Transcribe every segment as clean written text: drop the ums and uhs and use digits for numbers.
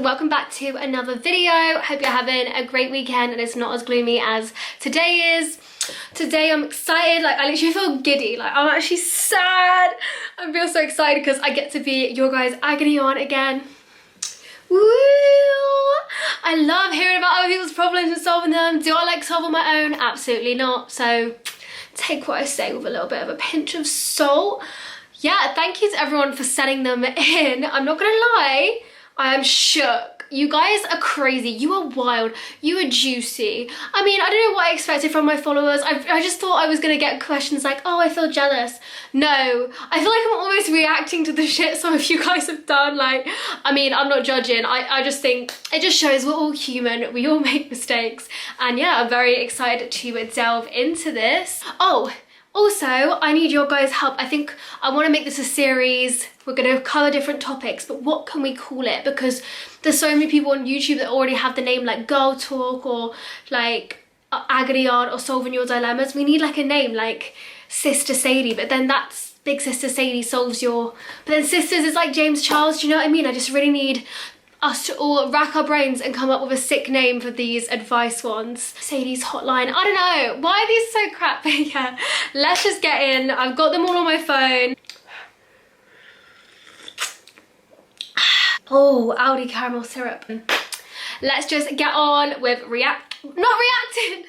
welcome back to another video. Hope you're having a great weekend and it's not as gloomy as today is. Today I'm excited, like I literally feel giddy, like I'm actually sad. I feel so excited because I get to be your guys' agony aunt again. Woo! I love hearing about other people's problems and solving them. Do I like solving my own? Absolutely not. So take what I say with a little bit of a pinch of salt. Yeah, thank you to everyone for sending them in. I'm not gonna lie, I am shook. You guys are crazy, you are wild, you are juicy. I mean, I don't know what I expected from my followers. I just thought I was gonna get questions like, oh, I feel jealous. No, I feel like I'm almost reacting to the shit some of you guys have done. Like, I mean, I'm not judging. I just think it just shows we're all human, we all make mistakes. And yeah, I'm very excited to delve into this. Oh, also, I need your guys' help. I think I want to make this a series. We're going to cover different topics, but what can we call it? Because there's so many people on YouTube that already have the name like Girl Talk or like Agony Aunt or Solving Your Dilemmas. We need like a name like Sister Sadie, but then that's Big Sister Sadie solves your... But then Sisters is like James Charles, do you know what I mean? I just really need us to all rack our brains and come up with a sick name for these advice ones. Sadie's hotline, I don't know. Why are these so crap? But yeah, let's just get in. I've got them all on my phone. Oh, Aldi caramel syrup. Let's just get on with not reacting.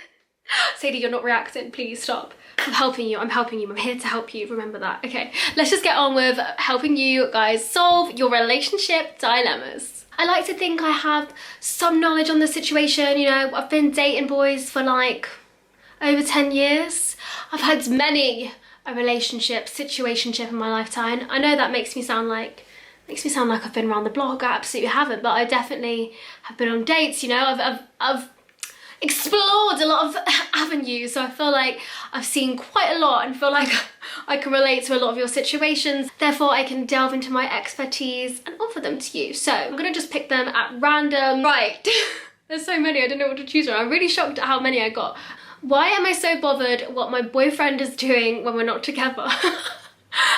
Sadie, you're not reacting, please stop. I'm helping you, I'm here to help you, remember that. Okay, let's just get on with helping you guys solve your relationship dilemmas. I like to think I have some knowledge on the situation, you know, I've been dating boys for like over 10 years. I've had many a situationship in my lifetime. I know that makes me sound like I've been around the block. I absolutely haven't, but I definitely have been on dates, you know, I've explored a lot of avenues, so I feel like I've seen quite a lot and feel like I can relate to a lot of your situations, therefore I can delve into my expertise and offer them to you. So I'm gonna just pick them at random. Right, there's so many, I don't know what to choose from. I'm really shocked at how many I got. Why am I so bothered what my boyfriend is doing when we're not together?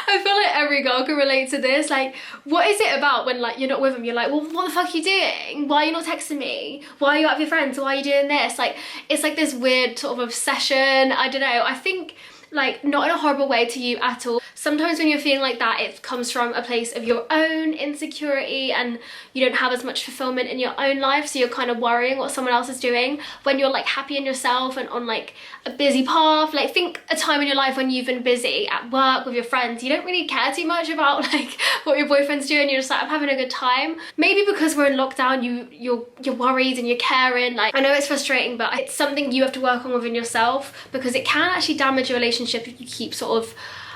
I feel like every girl can relate to this. Like, what is it about when like you're not with him? You're like, well, what the fuck are you doing? Why are you not texting me? Why are you out with your friends? Why are you doing this? Like, it's like this weird sort of obsession. I don't know. I think like not in a horrible way to you at all. Sometimes when you're feeling like that, it comes from a place of your own insecurity and you don't have as much fulfillment in your own life, so you're kind of worrying what someone else is doing. When you're like happy in yourself and on like a busy path, like think a time in your life when you've been busy at work with your friends, you don't really care too much about like what your boyfriend's doing. You're just like, I'm having a good time. Maybe because we're in lockdown, you're worried and you're caring. Like, I know it's frustrating, but it's something you have to work on within yourself, because it can actually damage your relationship if you keep sort of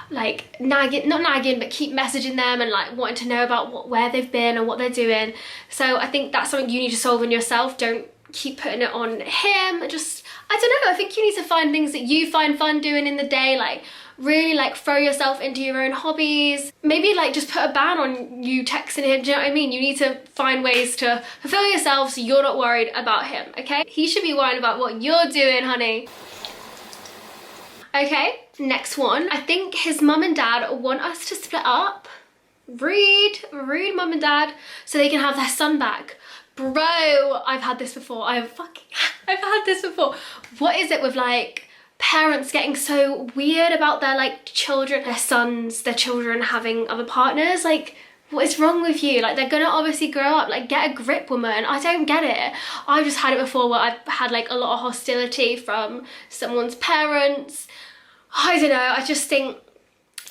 like not nagging, but keep messaging them and like wanting to know about where they've been and what they're doing. So I think that's something you need to solve in yourself. Don't keep putting it on him. Just, I don't know, I think you need to find things that you find fun doing in the day, like really like throw yourself into your own hobbies. Maybe like just put a ban on you texting him, do you know what I mean? You need to find ways to fulfill yourself so you're not worried about him, okay? He should be worried about what you're doing, honey. Okay, next one. I think his mum and dad want us to split up. Rude mum and dad, so they can have their son back. Bro, I've had this before. I've had this before. What is it with like parents getting so weird about their like children, their sons, their children having other partners? Like, what is wrong with you? Like, they're gonna obviously grow up. Like, get a grip, woman. I don't get it. I've just had it before where I've had like a lot of hostility from someone's parents. I don't know, I just think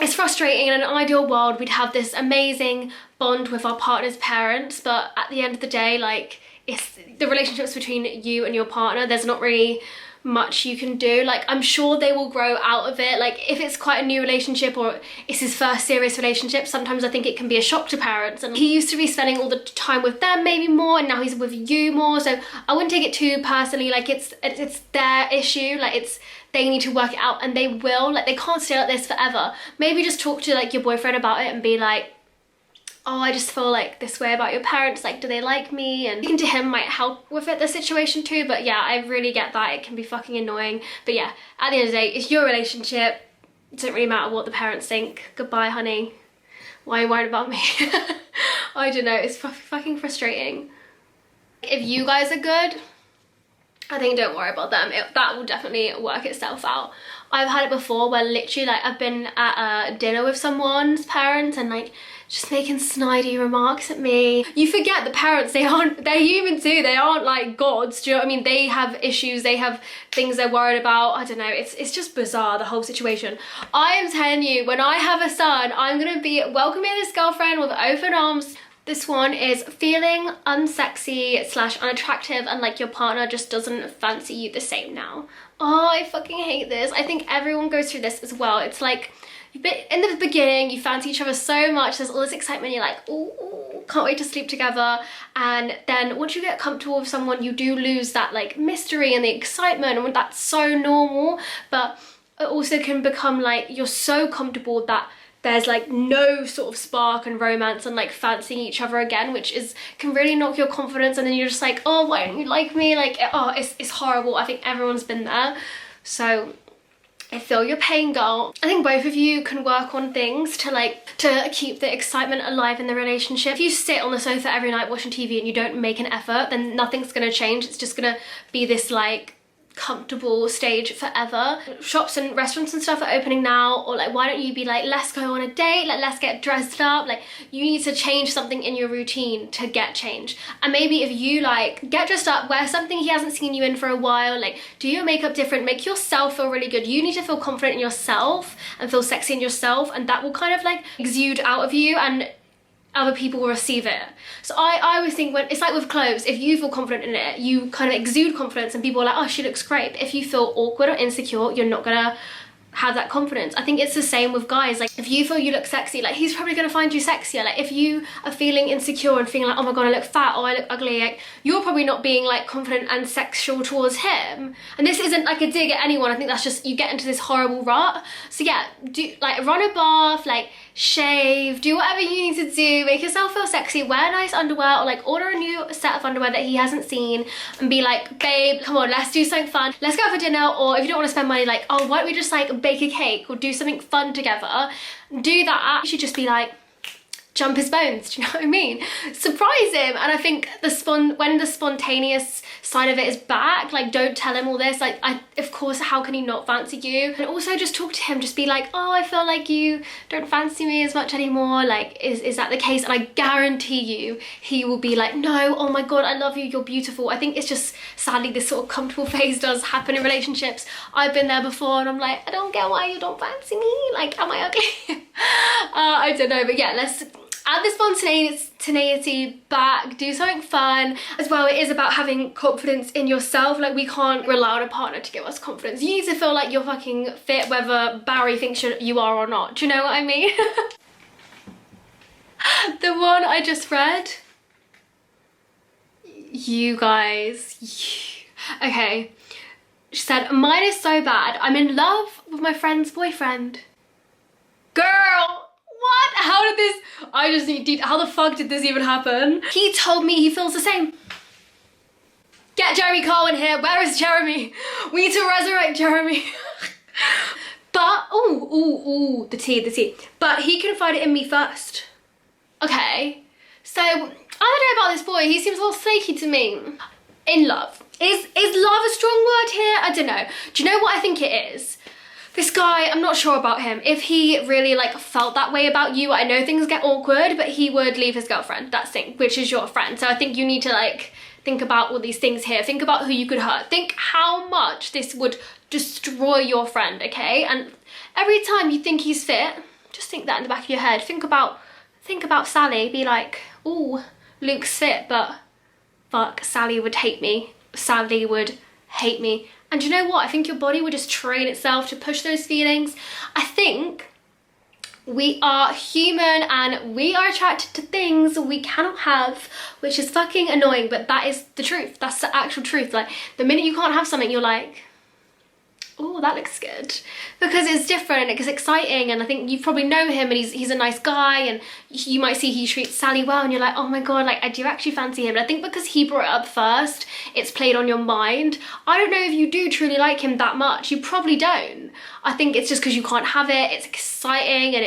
it's frustrating. In an ideal world, we'd have this amazing bond with our partner's parents, but at the end of the day, like, it's the relationships between you and your partner, there's not really much you can do. Like, I'm sure they will grow out of it. Like, if it's quite a new relationship or it's his first serious relationship, sometimes I think it can be a shock to parents, and he used to be spending all the time with them maybe more, and now he's with you more, so I wouldn't take it too personally. Like, it's their issue, like they need to work it out, and they will. Like, they can't stay like this forever. Maybe just talk to like your boyfriend about it and be like, oh, I just feel like this way about your parents, like, do they like me? And speaking to him might help with the situation too. But yeah, I really get that it can be fucking annoying. But yeah, at the end of the day, it's your relationship. It doesn't really matter what the parents think. Goodbye, honey. Why are you worried about me? I don't know, it's fucking frustrating. If you guys are good, I think don't worry about them. That will definitely work itself out. I've had it before where literally like I've been at a dinner with someone's parents and like just making snidey remarks at me. You forget the parents, they're human too. They aren't like gods, do you know what I mean? They have issues, they have things they're worried about. I don't know, it's just bizarre, the whole situation. I am telling you, when I have a son, I'm gonna be welcoming this girlfriend with open arms. This one is feeling unsexy / unattractive and like your partner just doesn't fancy you the same now. Oh, I fucking hate this. I think everyone goes through this as well. It's like, in the beginning, you fancy each other so much, there's all this excitement, you're like, ooh, can't wait to sleep together. And then once you get comfortable with someone, you do lose that like mystery and the excitement, and that's so normal. But it also can become like, you're so comfortable that there's like no sort of spark and romance and like fancying each other again, which can really knock your confidence, and then you're just like, oh, why don't you like me? Like, oh, it's horrible. I think everyone's been there. So I feel your pain, girl. I think both of you can work on things to keep the excitement alive in the relationship. If you sit on the sofa every night watching TV and you don't make an effort, then nothing's gonna change. It's just gonna be this like comfortable stage forever. Shops and restaurants and stuff are opening now, or like, why don't you be like, let's go on a date, like let's get dressed up. Like, you need to change something in your routine to get change. And maybe if you like get dressed up, wear something he hasn't seen you in for a while, like do your makeup different, make yourself feel really good. You need to feel confident in yourself and feel sexy in yourself, and that will kind of like exude out of you and other people will receive it. So I always think, when it's like with clothes, if you feel confident in it, you kind of exude confidence and people are like, oh, she looks great. But if you feel awkward or insecure, you're not gonna have that confidence. I think it's the same with guys. Like, if you feel you look sexy, like he's probably gonna find you sexier. Like, if you are feeling insecure and feeling like, oh my god, I look fat or I look ugly, like you're probably not being like confident and sexual towards him. And this isn't like a dig at anyone. I think that's just, you get into this horrible rut. So yeah, do like run a bath, like shave, do whatever you need to do, make yourself feel sexy, wear nice underwear, or like order a new set of underwear that he hasn't seen and be like, babe, come on, let's do something fun, let's go out for dinner. Or if you don't want to spend money, like, oh, why don't we just like bake a cake or do something fun together. Do that. You should just be like, jump his bones, do you know what I mean? Surprise him. And I think when the spontaneous side of it is back, like, don't tell him all this. Like, of course, how can he not fancy you? And also just talk to him, just be like, oh, I feel like you don't fancy me as much anymore. Like, is that the case? And I guarantee you, he will be like, no, oh my god, I love you, you're beautiful. I think it's just, sadly, this sort of comfortable phase does happen in relationships. I've been there before and I'm like, I don't get why you don't fancy me. Like, am I ugly? I don't know, but yeah, let's add the spontaneity back, do something fun. As well, it is about having confidence in yourself. Like, we can't rely on a partner to give us confidence. You need to feel like you're fucking fit, whether Barry thinks you are or not. Do you know what I mean? The one I just read. You guys. Okay. She said, mine is so bad. I'm in love with my friend's boyfriend. Girl! What? How did this, how the fuck did this even happen? He told me he feels the same. Get Jeremy Carwin here. Where is Jeremy? We need to resurrect Jeremy. But, the tea. But he confided in me first. Okay. So, I don't know about this boy. He seems a little flaky to me. In love. Is love a strong word here? I don't know. Do you know what I think it is? This guy, I'm not sure about him. If he really like felt that way about you, I know things get awkward, but he would leave his girlfriend, that's thing, which is your friend. So I think you need to like think about all these things here. Think about who you could hurt. Think how much this would destroy your friend, okay? And every time you think he's fit, just think that in the back of your head. Think about Sally. Be like, ooh, Luke's fit, but fuck, Sally would hate me. Sally would hate me. And you know what? I think your body would just train itself to push those feelings. I think we are human and we are attracted to things we cannot have, which is fucking annoying, but that is the truth. That's the actual truth. Like, the minute you can't have something, you're like, oh, that looks good. Because it's different, it's exciting, and I think you probably know him and he's a nice guy, and you might see he treats Sally well and you're like, oh my god, like, I do actually fancy him. And I think because he brought it up first, it's played on your mind. I don't know if you do truly like him that much. You probably don't. I think it's just because you can't have it. It's exciting and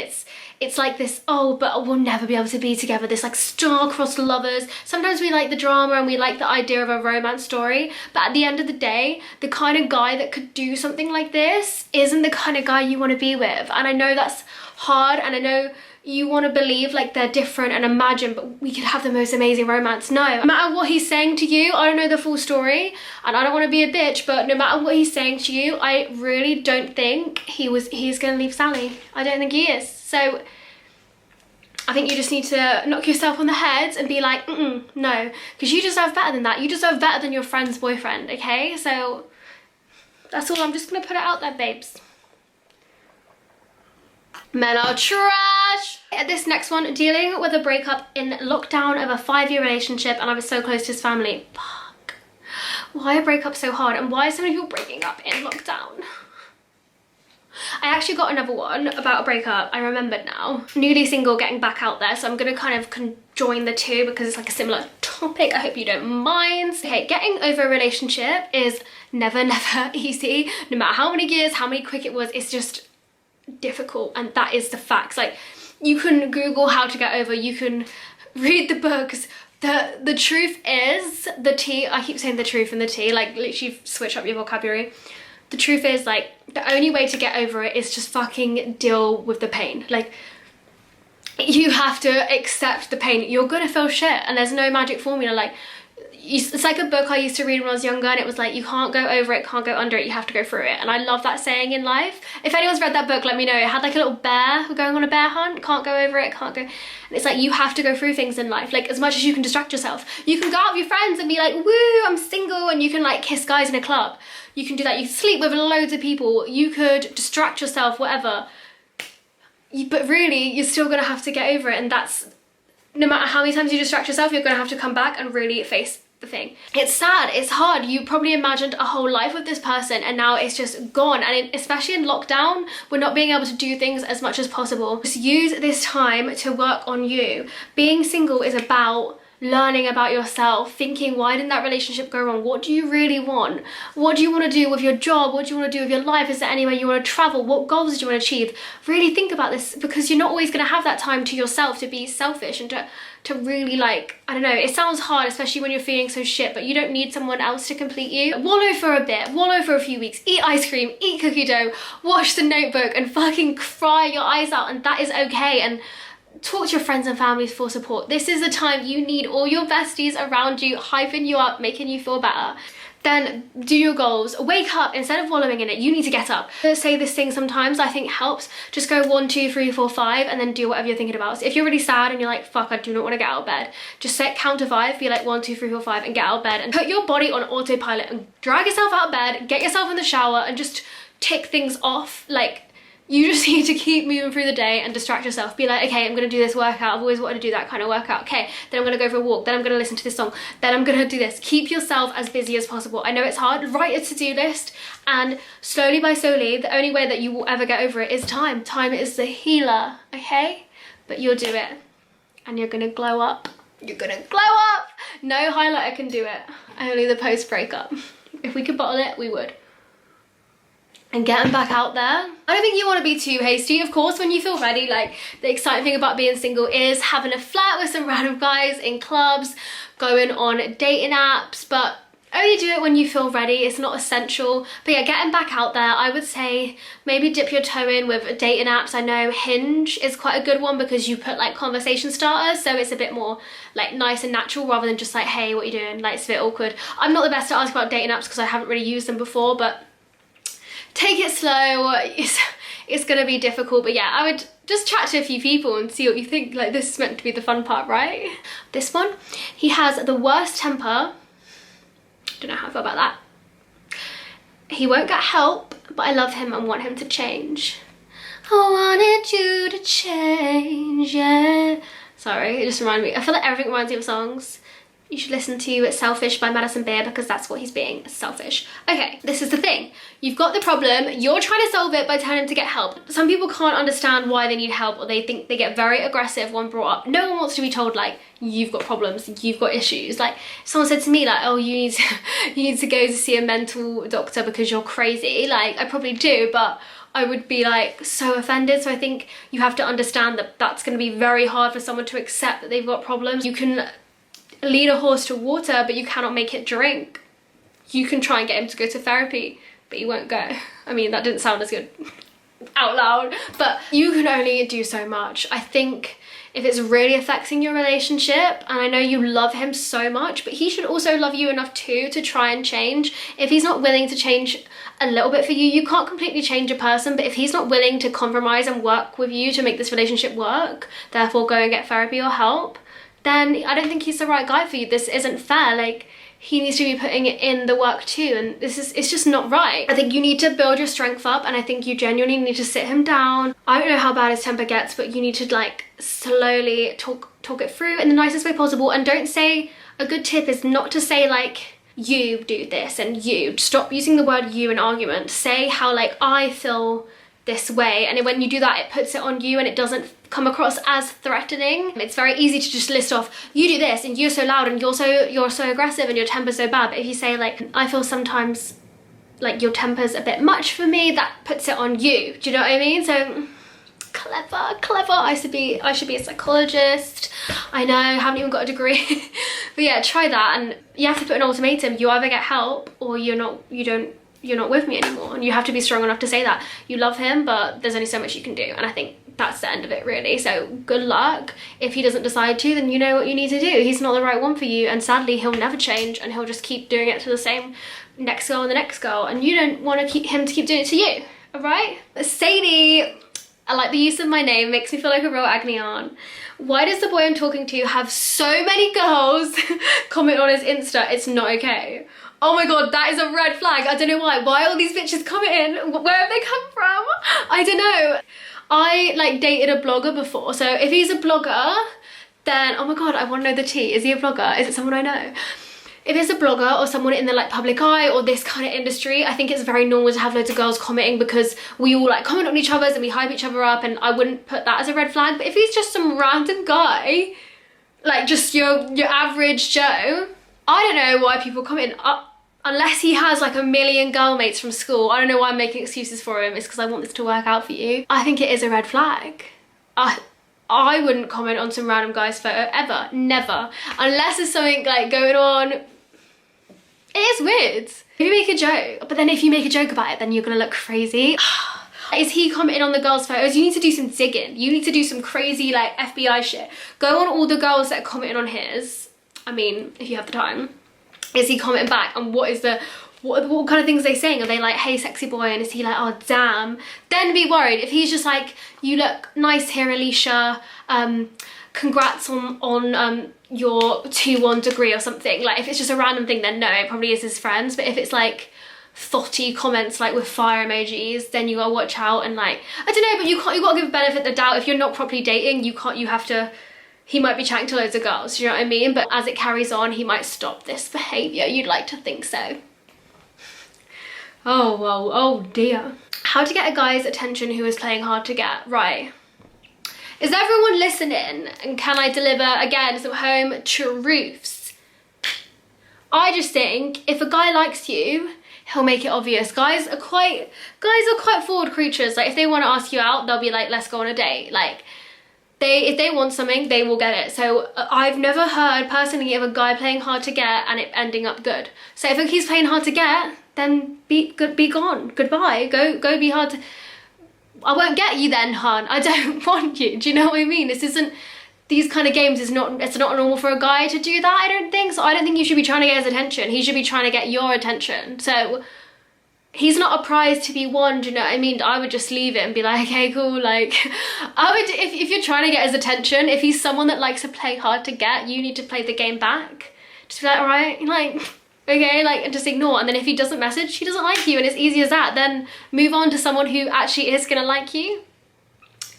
it's like this, oh, but we'll never be able to be together, this like star-crossed lovers. Sometimes we like the drama and we like the idea of a romance story, but at the end of the day, the kind of guy that could do something like this isn't the kind of guy you want to be with. And I know that's hard, and I know you want to believe like they're different and imagine, but we could have the most amazing romance. No matter what he's saying to you, I don't know the full story and I don't want to be a bitch, but no matter what he's saying to you, I really don't think he's gonna leave Sally. I don't think he is. So I think you just need to knock yourself on the head and be like, no, because you deserve better than that. You deserve better than your friend's boyfriend, okay? So that's all. I'm just gonna put it out there, babes. Men are trash. This next one, dealing with a breakup in lockdown of a 5-year relationship, and I was so close to his family. Fuck. Why are breakups so hard, and why are so many people breaking up in lockdown? I actually got another one about a breakup. I remembered now. Newly single, getting back out there, so I'm gonna kind of conjoin the two because it's like a similar topic. I hope you don't mind. Okay, getting over a relationship is never easy. No matter how many years, how many quick it was, it's just difficult, and that is the facts. Like, you can Google how to get over, you can read the books. The truth is, the tea, I keep saying the truth and the tea, like literally switch up your vocabulary. The truth is, like, the only way to get over it is just fucking deal with the pain. Like, you have to accept the pain. You're gonna feel shit, and there's no magic formula. Like, it's like a book I used to read when I was younger, and it was like, you can't go over it, can't go under it, you have to go through it. And I love that saying in life. If anyone's read that book, let me know. It had like a little bear going on a bear hunt, can't go over it, can't go. And it's like, you have to go through things in life. Like, as much as you can distract yourself, you can go out with your friends and be like, woo, I'm single, and you can like kiss guys in a club. You can do that. You can sleep with loads of people. You could distract yourself, whatever. But really, you're still gonna have to get over it, and that's, no matter how many times you distract yourself, you're gonna have to come back and really face the thing. It's sad, it's hard. You probably imagined a whole life with this person, and now it's just gone. And especially in lockdown, we're not being able to do things as much as possible. Just use this time to work on you. Being single is about learning about yourself, thinking, why didn't that relationship go wrong? What do you really want? What do you want to do with your job? What do you want to do with your life? Is there anywhere you want to travel? What goals do you want to achieve? Really think about this, because you're not always going to have that time to yourself to be selfish and to really, like, I don't know, it sounds hard, especially when you're feeling so shit, but you don't need someone else to complete you. Wallow for a bit, wallow for a few weeks, eat ice cream, eat cookie dough, watch The Notebook, and fucking cry your eyes out, and that is okay. And talk to your friends and family for support. This is the time you need all your besties around you, hyping you up, making you feel better. Then do your goals. Wake up. Instead of wallowing in it, you need to get up. I say this thing sometimes I think helps. Just go 1, 2, 3, 4, 5, and then do whatever you're thinking about. So if you're really sad and you're like, fuck, I do not want to get out of bed, just count to 5, be like 1, 2, 3, 4, 5, and get out of bed, and put your body on autopilot and drag yourself out of bed, get yourself in the shower, and just tick things off. Like, you just need to keep moving through the day and distract yourself. Be like, okay, I'm gonna do this workout. I've always wanted to do that kind of workout. Okay, then I'm gonna go for a walk. Then I'm gonna listen to this song. Then I'm gonna do this. Keep yourself as busy as possible. I know it's hard. Write a to-do list, and slowly by slowly, the only way that you will ever get over it is time. Time is the healer, okay? But you'll do it, and you're gonna glow up. You're gonna glow up. No highlighter can do it. Only the post-breakup. If we could bottle it, we would. And getting back out there. I don't think you want to be too hasty. Of course, when you feel ready, like, the exciting thing about being single is having a flirt with some random guys in clubs, going on dating apps, but only do it when you feel ready. It's not essential. But yeah, getting back out there, I would say maybe dip your toe in with dating apps. I know Hinge is quite a good one because you put like conversation starters, so it's a bit more like nice and natural rather than just like, hey, what are you doing? Like, it's a bit awkward. I'm not the best to ask about dating apps because I haven't really used them before, but take it slow. It's gonna be difficult, but yeah, I would just chat to a few people and see what you think. Like, this is meant to be the fun part, right? This one, he has the worst temper. Don't know how I feel about that. He won't get help, but I love him and want him to change. I wanted you to change, yeah. Sorry, it just reminded me. I feel like everything reminds me of songs. You should listen to Selfish by Madison Beer because that's what he's being, selfish. Okay, this is the thing. You've got the problem, you're trying to solve it by telling him to get help. Some people can't understand why they need help, or they think they get very aggressive when brought up. No one wants to be told like, you've got problems, you've got issues. Like, someone said to me like, oh, you need to go to see a mental doctor because you're crazy. Like, I probably do, but I would be like so offended. So I think you have to understand that that's going to be very hard for someone to accept that they've got problems. You can lead a horse to water, but you cannot make it drink. You can try and get him to go to therapy, but he won't go. I mean, that didn't sound as good out loud, but you can only do so much. I think if it's really affecting your relationship, and I know you love him so much, but he should also love you enough too to try and change. If he's not willing to change a little bit for you, you can't completely change a person, but if he's not willing to compromise and work with you to make this relationship work, therefore go and get therapy or help, then I don't think he's the right guy for you. This isn't fair. Like, he needs to be putting in the work too, and it's just not right. I think you need to build your strength up, and I think you genuinely need to sit him down. I don't know how bad his temper gets, but you need to like slowly talk it through in the nicest way possible. And don't say, a good tip is not to say like, you do this and you. Stop using the word you in argument. Say how like, I feel this way, and when you do that, it puts it on you and it doesn't come across as threatening. It's very easy to just list off, you do this and you're so loud and you're so aggressive and your temper's so bad. But if you say like, I feel sometimes like your temper's a bit much for me, that puts it on you. Do you know what I mean? So clever. I should be a psychologist. I know, I haven't even got a degree. But yeah, try that, and you have to put an ultimatum. You either get help or you're not with me anymore. And you have to be strong enough to say that. You love him, but there's only so much you can do. And I think that's the end of it, really. So good luck. If he doesn't decide to, then you know what you need to do. He's not the right one for you, and sadly he'll never change, and he'll just keep doing it to the same next girl and the next girl, and you don't want him to keep doing it to you. All right? Sadie, I like the use of my name, makes me feel like a real agony aunt. Why does the boy I'm talking to have so many girls comment on his Insta? It's not okay. Oh my god, that is a red flag. I don't know why. Why are all these bitches commenting? Where have they come from? I don't know. I like dated a blogger before, so if he's a blogger, then oh my god, I want to know the tea. Is he a blogger? Is it someone I know? If it's a blogger or someone in the like public eye or this kind of industry, I think it's very normal to have loads of girls commenting, because we all like comment on each other's and we hype each other up, and I wouldn't put that as a red flag. But if he's just some random guy, like just your average Joe, I don't know why people comment. Unless he has like a million girl mates from school, I don't know why I'm making excuses for him. It's because I want this to work out for you. I think it is a red flag. I wouldn't comment on some random guy's photo ever, never, unless there's something like going on. It is weird. If you make a joke, but then if you make a joke about it, then you're gonna look crazy. Is he commenting on the girls' photos? You need to do some digging. You need to do some crazy like FBI shit. Go on all the girls that are commenting on his. I mean, if you have the time. Is he commenting back, and what kind of things are they saying? Are they like, hey sexy boy, and is he like, oh damn? Then be worried. If he's just like, you look nice here Alicia, congrats on your 2-1 degree or something, like if it's just a random thing, then no, it probably is his friends. But if it's like thoughty comments like with fire emojis, then you gotta watch out. And like, I don't know, but you gotta give a benefit of the doubt. If you're not properly dating, you have to, he might be chatting to loads of girls, do you know what I mean? But as it carries on, he might stop this behaviour. You'd like to think so. Oh, well, oh dear. How to get a guy's attention who is playing hard to get. Right. Is everyone listening? And can I deliver, again, some home truths? I just think if a guy likes you, he'll make it obvious. Guys are quite forward creatures. Like if they want to ask you out, they'll be like, let's go on a date. Like, if they want something, they will get it. So I've never heard personally of a guy playing hard to get and it ending up good. So if he's playing hard to get, then be gone. Goodbye. Go be hard to... I won't get you then, hun. I don't want you. Do you know what I mean? This isn't... These kind of games, it's not normal for a guy to do that, I don't think. So I don't think you should be trying to get his attention. He should be trying to get your attention. So... he's not a prize to be won, do you know what I mean? I would just leave it and be like, okay, cool, like, I would, if you're trying to get his attention, if he's someone that likes to play hard to get, you need to play the game back. Just be like, all right, like, okay, like, and just ignore. And then if he doesn't message, he doesn't like you, and it's easy as that. Then move on to someone who actually is gonna like you.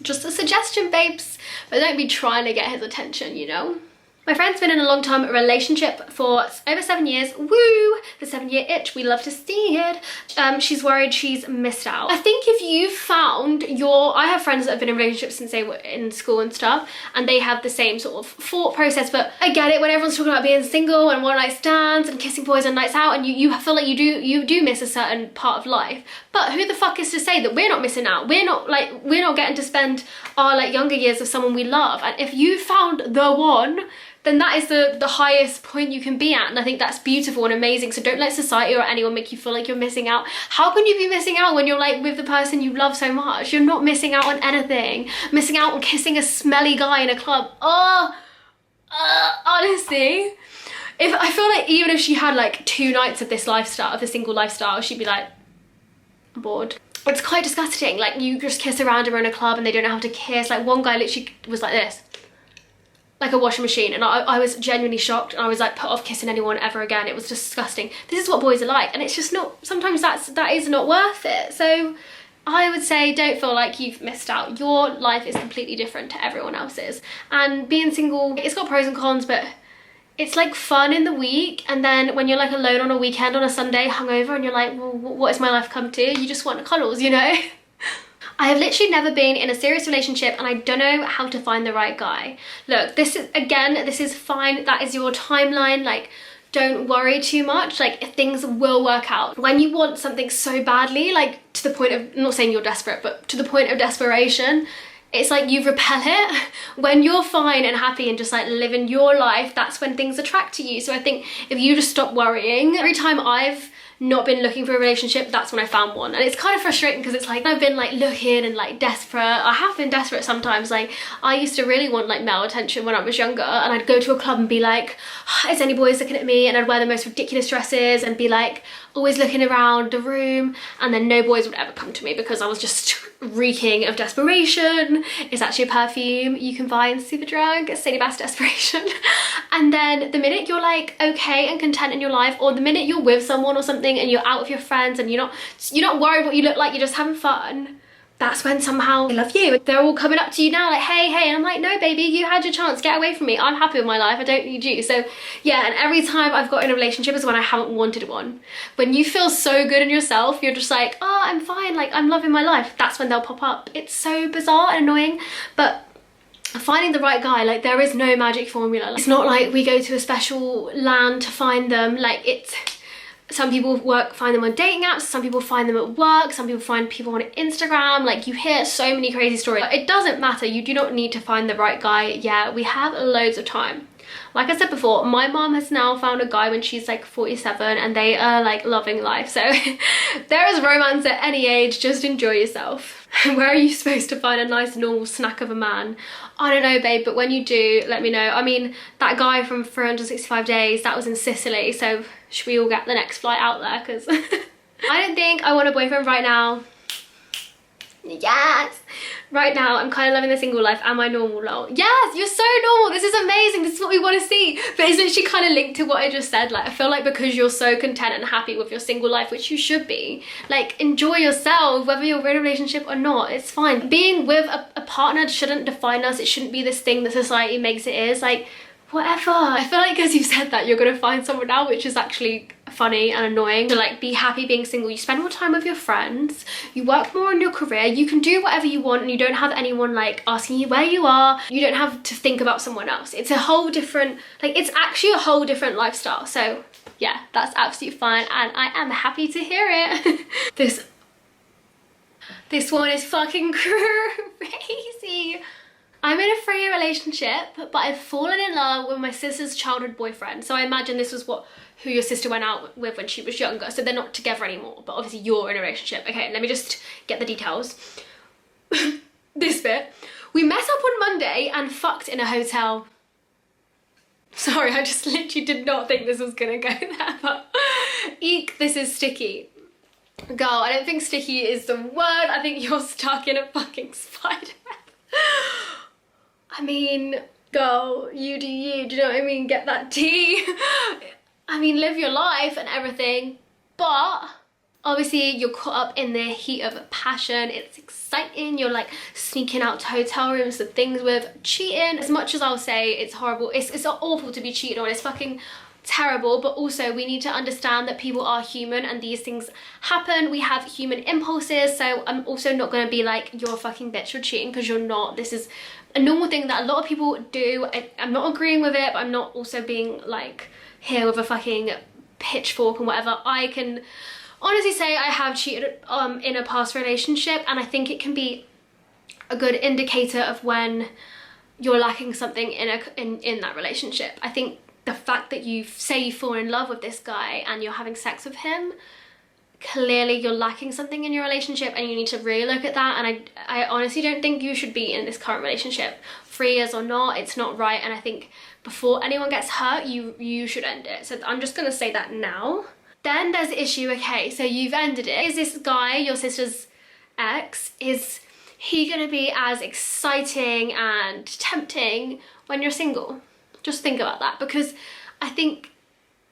Just a suggestion, babes. But don't be trying to get his attention, you know? My friend's been in a long-term relationship for over 7 years. Woo! The 7-year itch, we love to see it. She's worried she's missed out. I think if you found I have friends that have been in relationships since they were in school and stuff, and they have the same sort of thought process, but I get it when everyone's talking about being single and one-night stands and kissing boys and nights out, and you feel like you do miss a certain part of life. But who the fuck is to say that we're not missing out? We're not getting to spend our like younger years with someone we love. And if you found the one, then that is the highest point you can be at. And I think that's beautiful and amazing. So don't let society or anyone make you feel like you're missing out. How can you be missing out when you're like with the person you love so much? You're not missing out on anything. Missing out on kissing a smelly guy in a club. Honestly, I feel like even if she had like 2 nights of this lifestyle, of the single lifestyle, she'd be like, I'm bored. It's quite disgusting. Like, you just kiss around her in a club and they don't have to kiss. Like, one guy literally was like this, like a washing machine, and I was genuinely shocked, and I was like put off kissing anyone ever again. It was disgusting. This is what boys are like, and it's just not, sometimes that is not worth it. So I would say don't feel like you've missed out. Your life is completely different to everyone else's, and being single, it's got pros and cons, but it's like fun in the week, and then when you're like alone on a weekend on a Sunday hungover and you're like, well, what has my life come to? You just want cuddles, you know? I have literally never been in a serious relationship, and I don't know how to find the right guy. Look, this is fine. That is your timeline. Like, don't worry too much. Like, things will work out. When you want something so badly, like to the point of, I'm not saying you're desperate, but to the point of desperation, it's like you repel it. When you're fine and happy and just like living your life, that's when things attract to you. So I think if you just stop worrying, every time I've not been looking for a relationship, that's when I found one. And it's kind of frustrating because it's like I've been like looking and like desperate. I have been desperate sometimes. Like, I used to really want like male attention when I was younger, and I'd go to a club and be like, is any boys looking at me? And I'd wear the most ridiculous dresses and be like always looking around the room, and then no boys would ever come to me because I was just reeking of desperation. It's actually a perfume you can buy in Superdrug, it's Sadie Bass Desperation. And then the minute you're like okay and content in your life, or the minute you're with someone or something and you're out with your friends and you're not worried what you look like, you're just having fun, that's when somehow they love you. They're all coming up to you now like, hey, and I'm like, no baby, you had your chance, get away from me. I'm happy with my life, I don't need you. So yeah, and every time I've got in a relationship is when I haven't wanted one. When you feel so good in yourself, you're just like, oh, I'm fine, like I'm loving my life, that's when they'll pop up. It's so bizarre and annoying, but finding the right guy, like there is no magic formula. It's not like we go to a special land to find them. Like, it's, some people find them on dating apps, some people find them at work, some people find people on Instagram. Like, you hear so many crazy stories. It doesn't matter, you do not need to find the right guy. Yeah, we have loads of time. Like I said before, my mom has now found a guy when she's like 47, and they are like loving life. So there is romance at any age, just enjoy yourself. Where are you supposed to find a nice normal snack of a man? I don't know, babe, but when you do, let me know. I mean, that guy from 365 Days, that was in Sicily, so should we all get the next flight out there? Because I don't think I want a boyfriend right now. Yes! Right now, I'm kind of loving the single life and my normal lol. Yes, you're so normal. This is amazing. This is what we want to see. But it's literally kind of linked to what I just said. Like, I feel like because you're so content and happy with your single life, which you should be, like, enjoy yourself, whether you're in a relationship or not. It's fine. Being with a partner shouldn't define us. It shouldn't be this thing that society makes it is. Like, whatever. I feel like as you've said that, you're gonna find someone now, which is actually funny and annoying. To like be happy being single, you spend more time with your friends, you work more on your career, you can do whatever you want, and you don't have anyone like asking you where you are. You don't have to think about someone else. It's a whole different, like, it's actually a whole different lifestyle. So yeah, that's absolutely fine, and I am happy to hear it. This one is fucking crazy. I'm in a 3-year relationship, but I've fallen in love with my sister's childhood boyfriend. So I imagine this was who your sister went out with when she was younger. So they're not together anymore, but obviously you're in a relationship. Okay, let me just get the details. This bit. We met up on Monday and fucked in a hotel. Sorry, I just literally did not think this was gonna go there, but eek, this is sticky. Girl, I don't think sticky is the word. I think you're stuck in a fucking spider web. I mean, girl, you do you, do you know what I mean? Get that tea. I mean, live your life and everything, but obviously you're caught up in the heat of passion. It's exciting. You're like sneaking out to hotel rooms and things with cheating. As much as I'll say it's horrible, it's awful to be cheated on. It's fucking terrible, but also we need to understand that people are human and these things happen. We have human impulses, so I'm also not going to be like, you're a fucking bitch, you're cheating, because you're not. This is a normal thing that a lot of people do. I'm not agreeing with it, but I'm not also being like here with a fucking pitchfork and whatever. I can honestly say I have cheated in a past relationship, and I think it can be a good indicator of when you're lacking something in that relationship. I think the fact that you fall in love with this guy and you're having sex with him, clearly you're lacking something in your relationship, and you need to really look at that. And I honestly don't think you should be in this current relationship, 3 years or not. It's not right, and I think before anyone gets hurt, you should end it. So I'm just gonna say that now. Then there's the issue, okay, so you've ended it. Is this guy, your sister's ex, is he gonna be as exciting and tempting when you're single? Just think about that, because I think,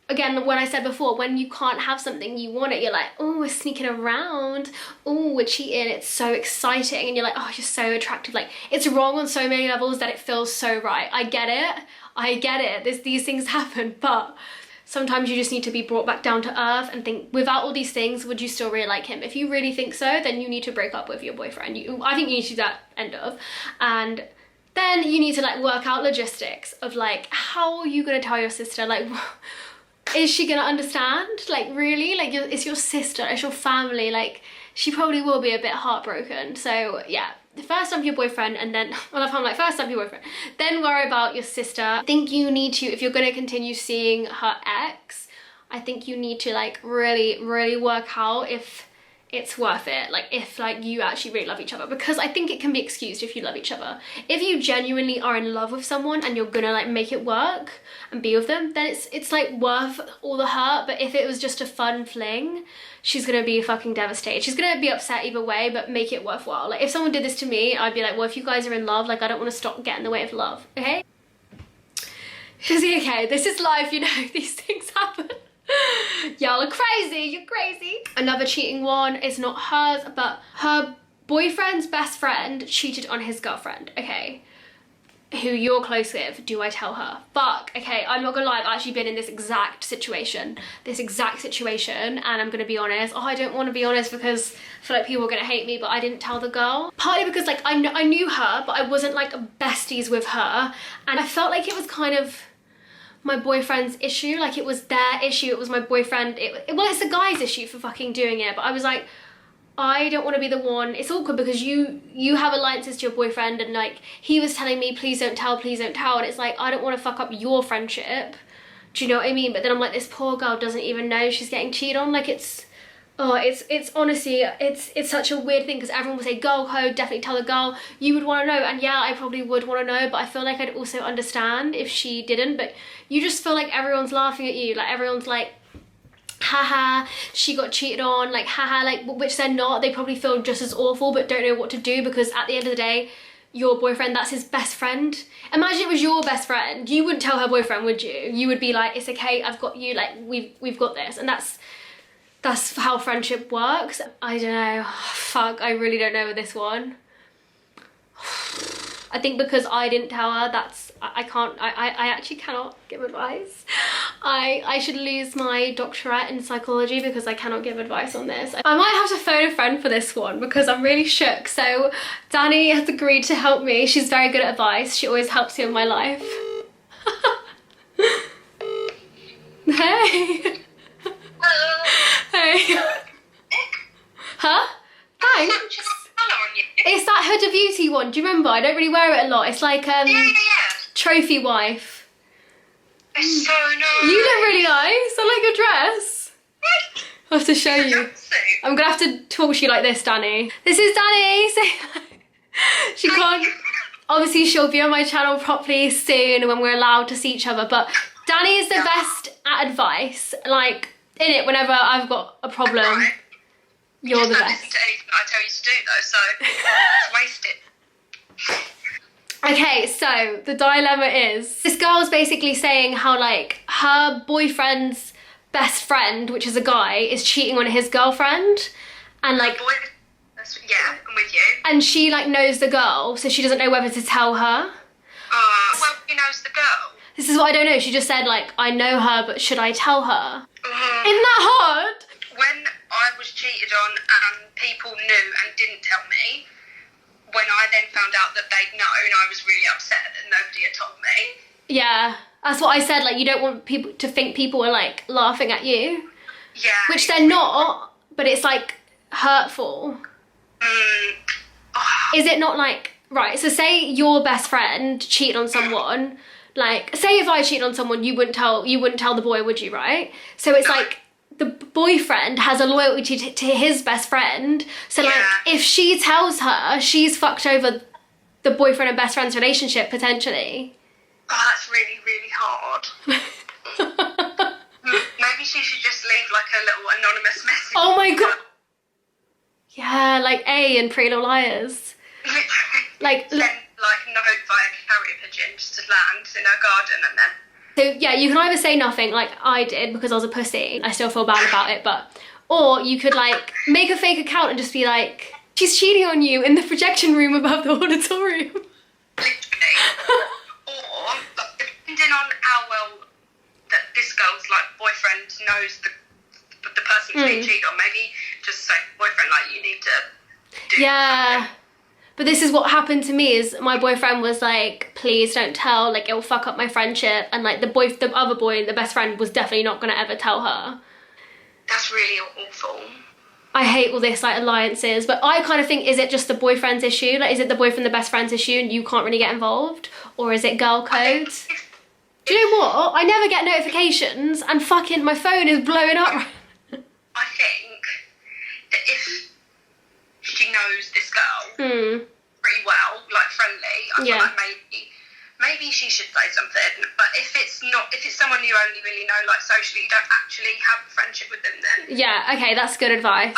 again, when I said before, when you can't have something, you want it, you're like, oh, we're sneaking around, oh, we're cheating, it's so exciting, and you're like, oh, you're so attractive. Like, it's wrong on so many levels that it feels so right. I get it, these things happen, but sometimes you just need to be brought back down to earth and think, without all these things, would you still really like him? If you really think so, then you need to break up with your boyfriend. I think you need to do that, end of. And then you need to like work out logistics of like, how are you gonna tell your sister? Like, is she gonna understand? Like, really? Like, it's your sister, it's your family. Like, she probably will be a bit heartbroken. So yeah, first dump your boyfriend, and then, well, if I'm like, first dump your boyfriend, then worry about your sister. I think you need to, if you're gonna continue seeing her ex, I think you need to like really work out if it's worth it, like if like you actually really love each other, because I think it can be excused if you love each other. If you genuinely are in love with someone and you're gonna like make it work and be with them, then it's like worth all the hurt. But if it was just a fun fling, she's gonna be fucking devastated. She's gonna be upset either way, but make it worthwhile. Like, if someone did this to me, I'd be like, well, if you guys are in love, like, I don't want to stop getting in the way of love, okay? Okay, this is life, you know, these things happen. Y'all are crazy, you're crazy. Another cheating one is not hers, but her boyfriend's best friend cheated on his girlfriend, okay? Who you're close with. Do I tell her? Fuck, okay, I'm not gonna lie, I've actually been in this exact situation, and I'm gonna be honest. Oh, I don't want to be honest because I feel like people are gonna hate me, but I didn't tell the girl. Partly because like I knew her, but I wasn't like besties with her, and I felt like it was kind of my boyfriend's issue. Like, it was their issue, it was my boyfriend, well, it's the guy's issue for fucking doing it, but I was like, I don't want to be the one. It's awkward because you have alliances to your boyfriend, and like, he was telling me, please don't tell, and it's like, I don't want to fuck up your friendship, do you know what I mean? But then I'm like, this poor girl doesn't even know she's getting cheated on. Like, it's honestly, it's such a weird thing, because everyone will say girl code, definitely tell the girl. You would want to know, and yeah, I probably would want to know, but I feel like I'd also understand if she didn't. But you just feel like everyone's laughing at you, like everyone's like, haha, she got cheated on, like haha, like, which they're not. They probably feel just as awful but don't know what to do, because at the end of the day, your boyfriend, that's his best friend. Imagine it was your best friend, you wouldn't tell her boyfriend, would you? You would be like, it's okay, I've got you, like, we've got this. And that's how friendship works. I don't know, fuck, I really don't know with this one. I think because I didn't tell her, I actually cannot give advice. I should lose my doctorate in psychology because I cannot give advice on this. I might have to phone a friend for this one because I'm really shook. So Danny has agreed to help me. She's very good at advice. She always helps me in my life. Hey. Hello. Hey. Huh? Thanks. It's that Huda Beauty one, do you remember? I don't really wear it a lot. It's like yeah. Trophy Wife. It's so nice. You look really nice. I like your dress. I have to show you. I'm gonna have to talk to you like this, Danny. This is Danny. Say hi. She can't. Obviously, she'll be on my channel properly soon when we're allowed to see each other. But Danny is the best at advice. Like, in it, whenever I've got a problem. Right. You're the best. Listen to anything I tell you to do though, so it's wasted. Okay, so the dilemma is, this girl's basically saying how like her boyfriend's best friend, which is a guy, is cheating on his girlfriend, and like, yeah, I'm with you. And she like knows the girl, so she doesn't know whether to tell her. Well, he knows the girl. This is what I don't know. She just said like, I know her, but should I tell her? Isn't that hard? When I was cheated on and people knew and didn't tell me, when I then found out that they'd known, I was really upset that nobody had told me. Yeah, that's what I said, like, you don't want people to think people are like laughing at you. Yeah. Which they're not, but it's like hurtful. Is it not like, right, so say your best friend cheated on someone, like, say if I cheated on someone, you wouldn't tell the boy, would you, right? So it's like, the boyfriend has a loyalty to his best friend, so like, if she tells her, she's fucked over the boyfriend and best friend's relationship, potentially. Oh, that's really, really hard. Maybe she should just leave like a little anonymous message. Oh my god. Yeah, like A in Pretty Little Liars. Literally. Like, send like note via carrier pigeon just to land in her garden, and then. So yeah, you can either say nothing like I did because I was a pussy. I still feel bad about it, or you could like make a fake account and just be like, she's cheating on you in the projection room above the auditorium. Literally. Or depending on how well that this girl's like boyfriend knows the person who's being cheated on, maybe just say boyfriend like you need to do something. But this is what happened to me, is my boyfriend was like, please don't tell, like it'll fuck up my friendship, and like the other boy, the best friend, was definitely not gonna ever tell her. That's really awful. I hate all this like alliances, but I kind of think, is it just the boyfriend's issue? Like, is it the boyfriend, the best friend's issue, and you can't really get involved? Or is it girl code? Do you know what? I never get notifications and fucking my phone is blowing up. I think that if she knows this girl pretty well, like friendly, I feel like maybe she should say something. But if it's someone you only really know like socially, you don't actually have a friendship with them, then yeah, okay, that's good advice.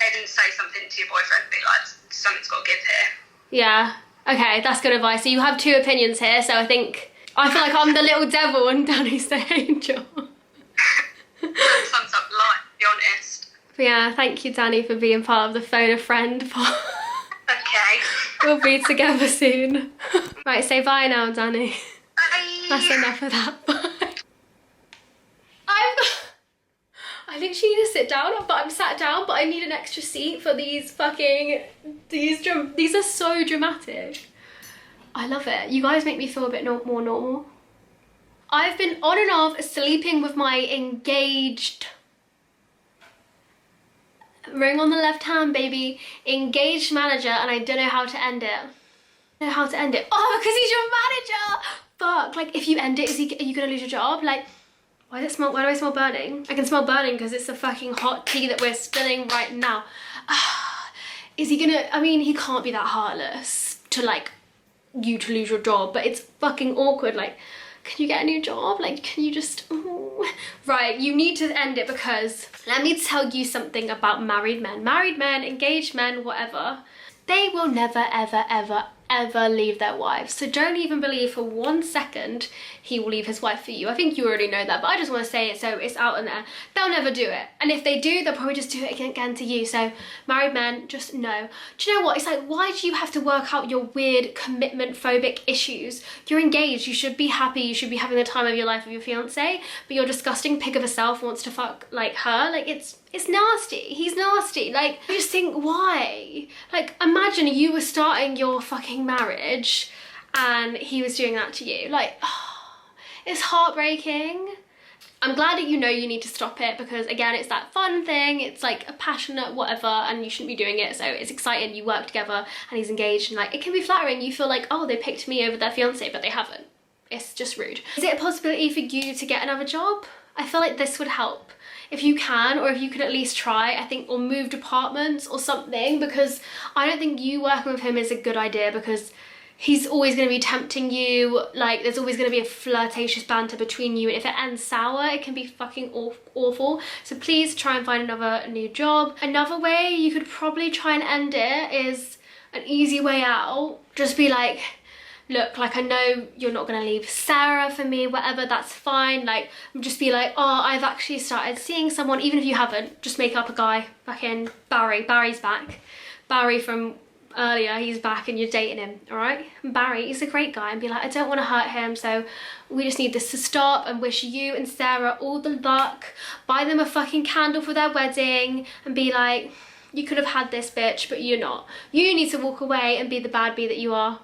They didn't say something to your boyfriend, be like, something's got to give here. Yeah, okay, that's good advice. So you have two opinions here, so I feel like I'm the little devil and Danny's the angel. That sums up life, to be honest. But yeah, thank you, Danny, for being part of the Phone a Friend part. Okay. We'll be together soon. Right, say bye now, Danny. Bye. That's enough of that. Bye. I literally need to sit down, but I'm sat down, but I need an extra seat for these are so dramatic. I love it. You guys make me feel a bit more normal. I've been on and off sleeping with my engaged, ring on the left hand, baby, engaged manager, and I don't know how to end it. I don't know how to end it. Oh, because he's your manager. Fuck. Like, if you end it, are you gonna lose your job? Like, why do I smell burning? I can smell burning because it's the fucking hot tea that we're spilling right now. Is he gonna? I mean, he can't be that heartless to like you to lose your job, but it's fucking awkward. Like, can you get a new job? Like, can you just, ooh. Right, you need to end it, because let me tell you something about married men, engaged men, whatever. They will never, ever, ever, ever leave their wives. So don't even believe for 1 second he will leave his wife for you. I think you already know that, but I just want to say it so it's out in there. They'll never do it. And if they do, they'll probably just do it again to you. So married men, just know. Do you know what? It's like, why do you have to work out your weird commitment phobic issues? You're engaged. You should be happy. You should be having the time of your life with your fiance. But your disgusting pig of a self wants to fuck like her. Like, it's nasty. He's nasty. Like, I just think, why? Like, imagine you were starting your fucking marriage and he was doing that to you. Like, oh, it's heartbreaking. I'm glad that you know you need to stop it, because again, it's that fun thing. It's like a passionate whatever, and you shouldn't be doing it. So it's exciting. You work together and he's engaged, and like, it can be flattering. You feel like, oh, they picked me over their fiance, but they haven't. It's just rude. Is it a possibility for you to get another job? I feel like this would help. If you can, or if you could at least try, I think, or move departments or something, because I don't think you working with him is a good idea, because he's always going to be tempting you. Like, there's always going to be a flirtatious banter between you, and if it ends sour, it can be fucking awful. So please try and find another new job. Another way you could probably try and end it is an easy way out. Just be like, look, like, I know you're not gonna leave Sarah for me, whatever, that's fine. Like, just be like, oh, I've actually started seeing someone. Even if you haven't, just make up a guy. Fucking Barry's back. Barry from earlier, he's back and you're dating him, all right? Barry, he's a great guy, and be like, I don't want to hurt him, so we just need this to stop, and wish you and Sarah all the luck. Buy them a fucking candle for their wedding, and be like, you could have had this, bitch, but you're not. You need to walk away and be the bad bee that you are.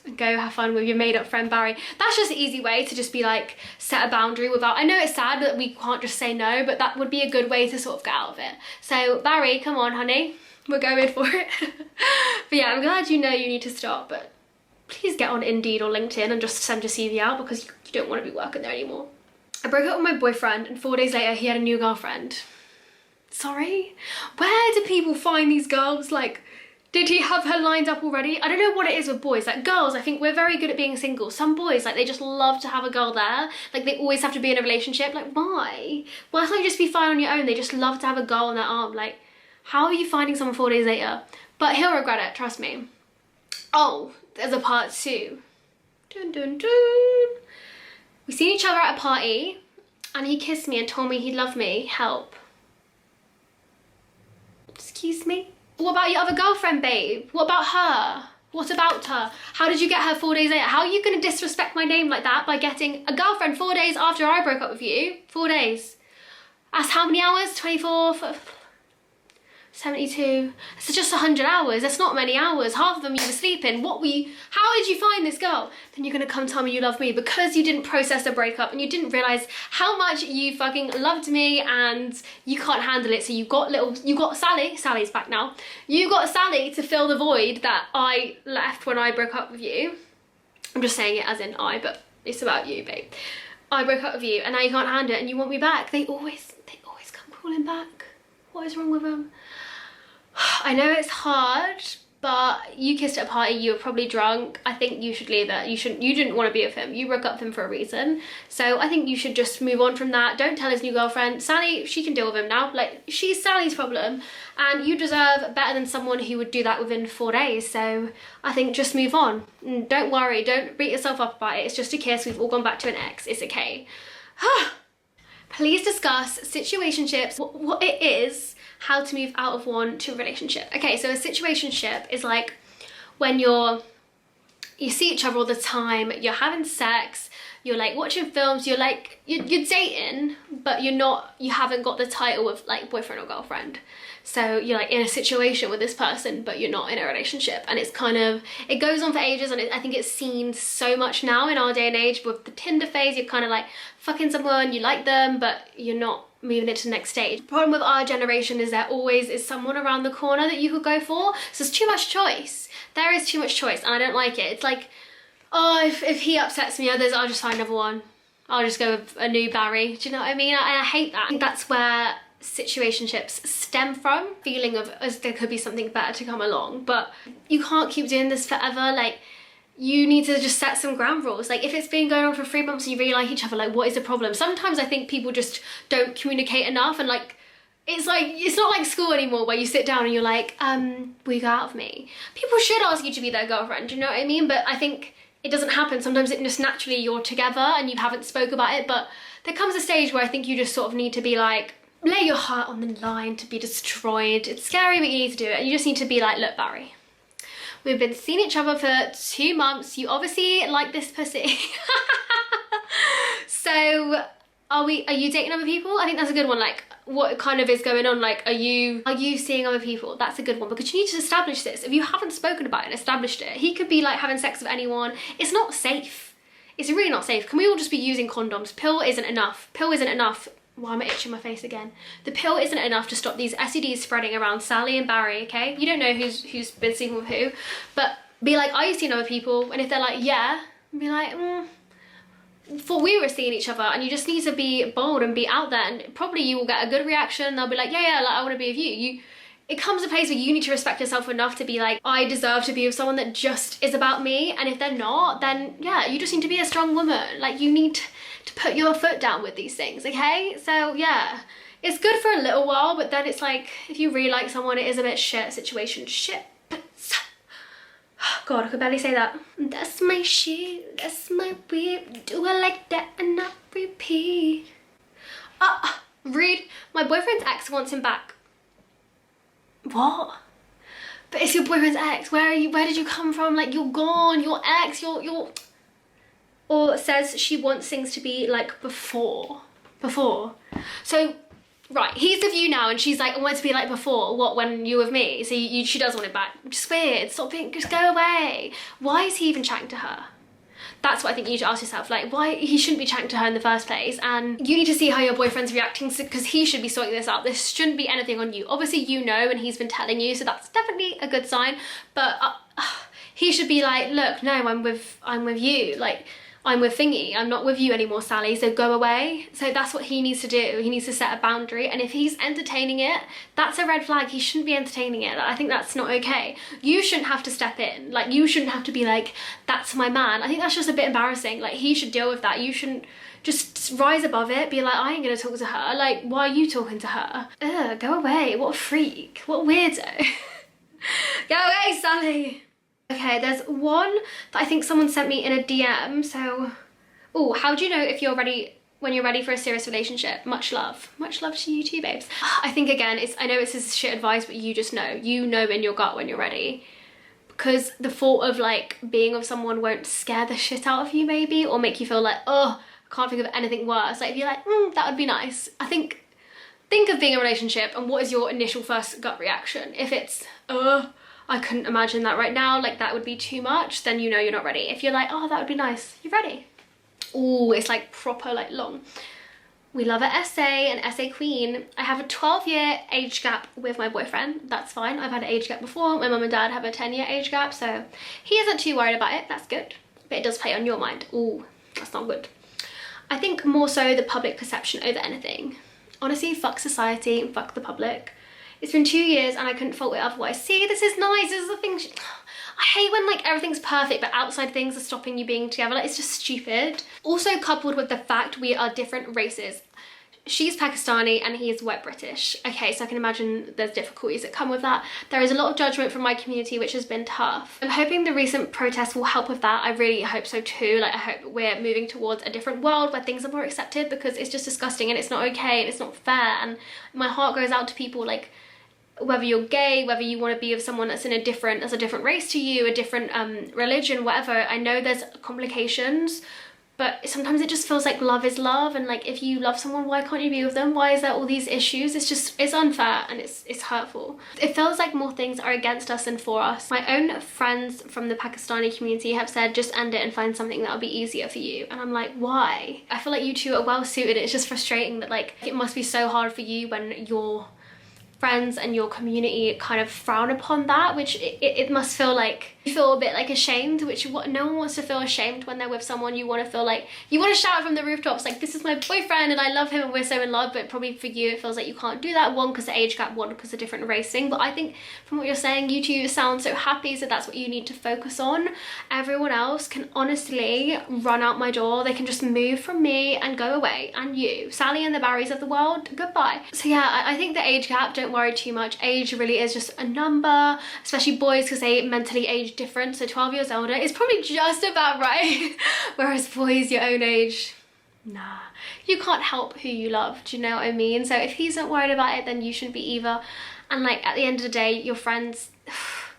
and go have fun with your made up friend Barry. That's just an easy way to just be like, set a boundary without, I know it's sad that we can't just say no, but that would be a good way to sort of get out of it. So Barry, come on honey, we're going for it. But yeah, I'm glad you know you need to stop, but please get on Indeed or LinkedIn and just send your CV out, because you don't want to be working there anymore. I broke up with my boyfriend and 4 days later he had a new girlfriend. Sorry? Where do people find these girls? Like, did he have her lined up already? I don't know what it is with boys. Like girls, I think we're very good at being single. Some boys, like they just love to have a girl there. Like they always have to be in a relationship. Like why? Why can't you just be fine on your own? They just love to have a girl on their arm. Like, how are you finding someone 4 days later? But he'll regret it, trust me. Oh, there's a part 2. Dun dun dun. We seen each other at a party and he kissed me and told me he loved me. Help. Excuse me? What about your other girlfriend, babe? What about her? What about her? How did you get her 4 days later? How are you gonna disrespect my name like that by getting a girlfriend 4 days after I broke up with you? 4 days. That's how many hours? 24, 72. It's just 100 hours. That's not many hours. Half of them you were sleeping. How did you find this girl? Then you're gonna come tell me you love me because you didn't process the breakup and you didn't realize how much you fucking loved me and you can't handle it. So you got Sally. Sally's back now. You got Sally to fill the void that I left when I broke up with you. I'm just saying it as in I, but it's about you, babe. I broke up with you and now you can't handle it and you want me back. They always come calling back. What is wrong with them? I know it's hard, but you kissed at a party, you were probably drunk. I think you should leave it. You didn't want to be with him. You broke up with him for a reason. So I think you should just move on from that. Don't tell his new girlfriend. Sally, she can deal with him now. Like, she's Sally's problem. And you deserve better than someone who would do that within 4 days. So I think just move on. And don't worry, don't beat yourself up about it. It's just a kiss. We've all gone back to an ex. It's okay. Please discuss situationships, what it is, how to move out of one to a relationship. Okay, so a situationship is like when you see each other all the time, you're having sex, you're like watching films, you're dating, but you haven't got the title of like boyfriend or girlfriend. So you're like in a situation with this person, but you're not in a relationship. And it's kind of, it goes on for ages, and I think it's seen so much now in our day and age with the Tinder phase. You're kind of like fucking someone, you like them, but you're not moving it to the next stage. The problem with our generation is there always is someone around the corner that you could go for. So there's too much choice. There is too much choice and I don't like it. It's like, oh, if he upsets me, I'll just find another one. I'll just go with a new Barry. Do you know what I mean? I hate that. I think that's where situationships stem from, feeling of as there could be something better to come along, but you can't keep doing this forever. Like, you need to just set some ground rules. Like, if it's been going on for 3 months and you really like each other, like, what is the problem? Sometimes I think people just don't communicate enough, and like, it's not like school anymore where you sit down and you're like, will you go out with me? People should ask you to be their girlfriend, do you know what I mean? But I think it doesn't happen. Sometimes it just naturally you're together and you haven't spoke about it, but there comes a stage where I think you just sort of need to be like, lay your heart on the line to be destroyed. It's scary, but you need to do it. And you just need to be like, look, Barry, we've been seeing each other for 2 months. You obviously like this pussy. So are you dating other people? I think that's a good one. Like, what kind of is going on? Like, are you seeing other people? That's a good one, because you need to establish this. If you haven't spoken about it and established it, he could be like having sex with anyone. It's not safe. It's really not safe. Can we all just be using condoms? Pill isn't enough. Pill isn't enough. Why am I itching my face again? The pill isn't enough to stop these STDs spreading around Sally and Barry, okay? You don't know who's been sleeping with who, but be like, are you seeing other people? And if they're like, yeah, be like, thought we were seeing each other. And you just need to be bold and be out there, and probably you will get a good reaction. They'll be like, yeah, like, I want to be with you. It comes to a place where you need to respect yourself enough to be like, I deserve to be with someone that just is about me. And if they're not, then yeah, you just need to be a strong woman. Like, you need to put your foot down with these things, okay? So yeah, it's good for a little while, but then it's like, if you really like someone, it is a bit shit situation. Shit. God, I could barely say that. That's my shit, that's my whip. Do I like that and not repeat? Read, my boyfriend's ex wants him back. What? But it's your boyfriend's ex. Where are you? Where did you come from? Like, you're gone. Your ex. You're. Or it says she wants things to be like before. So right, he's with you now, and she's like, I want it to be like before, what, when you were with me? So she does want it back. Just weird, stop being, just go away. Why is he even chatting to her? That's what I think you need to ask yourself, like, why he shouldn't be chatting to her in the first place, and you need to see how your boyfriend's reacting, because he should be sorting this out. This shouldn't be anything on you. Obviously, you know, and he's been telling you, so that's definitely a good sign, but he should be like, look, no, I'm with you, like, I'm with Thingy, I'm not with you anymore, Sally, so go away. So that's what he needs to do. He needs to set a boundary, and if he's entertaining it, that's a red flag. He shouldn't be entertaining it. I think that's not okay. You shouldn't have to step in. Like, you shouldn't have to be like, that's my man. I think that's just a bit embarrassing. Like, he should deal with that. You shouldn't just rise above it, be like, I ain't gonna talk to her. Like, why are you talking to her? Ugh, go away. What a freak. What a weirdo. Go away, Sally. Okay, there's one that I think someone sent me in a DM, so... Oh, how do you know if you're ready, when you're ready for a serious relationship? Much love. Much love to you too, babes. I think, again, I know it's this shit advice, but you just know. You know in your gut when you're ready. Because the thought of, like, being with someone won't scare the shit out of you, maybe, or make you feel like, oh, I can't think of anything worse. Like, if you're like, that would be nice. I think of being in a relationship, and what is your initial first gut reaction? If it's, I couldn't imagine that right now, like that would be too much, then you know you're not ready. If you're like, oh, that would be nice, you're ready. Oh, it's like proper, like long. We love an essay, an essay queen. I have a 12-year age gap with my boyfriend. That's fine. I've had an age gap before. My mum and dad have a 10-year age gap, so he isn't too worried about it. That's good. But it does play on your mind. Ooh, that's not good. I think more so the public perception over anything. Honestly, fuck society and fuck the public. It's been 2 years and I couldn't fault it otherwise. See, this is nice, this is the thing. I hate when like everything's perfect but outside things are stopping you being together. Like, it's just stupid. Also coupled with the fact we are different races. She's Pakistani and he is white British. Okay, so I can imagine there's difficulties that come with that. There is a lot of judgment from my community, which has been tough. I'm hoping the recent protests will help with that. I really hope so too. Like, I hope we're moving towards a different world where things are more accepted, because it's just disgusting and it's not okay and it's not fair. And my heart goes out to people, like, whether you're gay, whether you want to be with someone that's a different race to you, a different religion, whatever. I know there's complications, but sometimes it just feels like love is love, and like, if you love someone, why can't you be with them? Why is there all these issues? It's unfair and it's hurtful. It feels like more things are against us than for us. My own friends from the Pakistani community have said, just end it and find something that'll be easier for you. And I'm like, why? I feel like you two are well suited. It's just frustrating that like, it must be so hard for you when your friends and your community kind of frown upon that, which it must feel like you feel a bit like ashamed, which no one wants to feel ashamed when they're with someone. You want to feel like you want to shout from the rooftops like, this is my boyfriend and I love him and we're so in love. But probably for you it feels like you can't do that, one because the age gap, one because of different racing. But I think from what you're saying, you two sound so happy, so that's what you need to focus on. Everyone else can honestly run out my door. They can just move from me and go away. And you, Sally and the Barrys of the world, goodbye. So yeah, I think the age gap, don't worry too much. Age really is just a number, especially boys, because they mentally age different. So 12 years older is probably just about right. Whereas boys your own age, nah, you can't help who you love, do you know what I mean? So if he's not worried about it, then you shouldn't be either. And like, at the end of the day, your friends,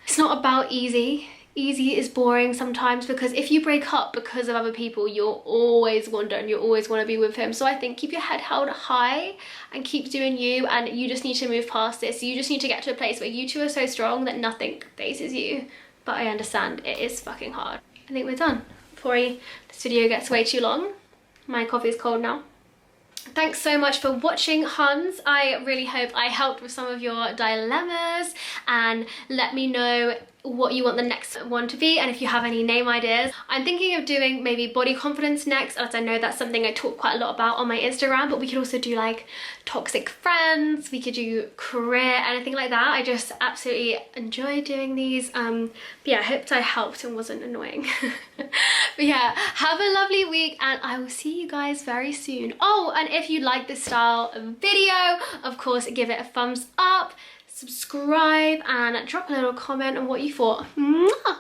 it's not about easy. Easy is boring sometimes, because if you break up because of other people, you'll always wonder and you'll always want to be with him. So I think keep your head held high and keep doing you, and you just need to move past this. You just need to get to a place where you two are so strong that nothing phases you. But I understand it is fucking hard. I think we're done before this video gets way too long. My coffee is cold now. Thanks so much for watching, Huns. I really hope I helped with some of your dilemmas, and let me know what you want the next one to be, and if you have any name ideas. I'm thinking of doing maybe body confidence next, as I know that's something I talk quite a lot about on my Instagram, but we could also do like toxic friends, we could do career, anything like that. I just absolutely enjoy doing these. But yeah, I hoped I helped and wasn't annoying. But yeah, have a lovely week and I will see you guys very soon. Oh, and if you like this style of video, of course give it a thumbs up, subscribe and drop a little comment on what you thought. Mwah!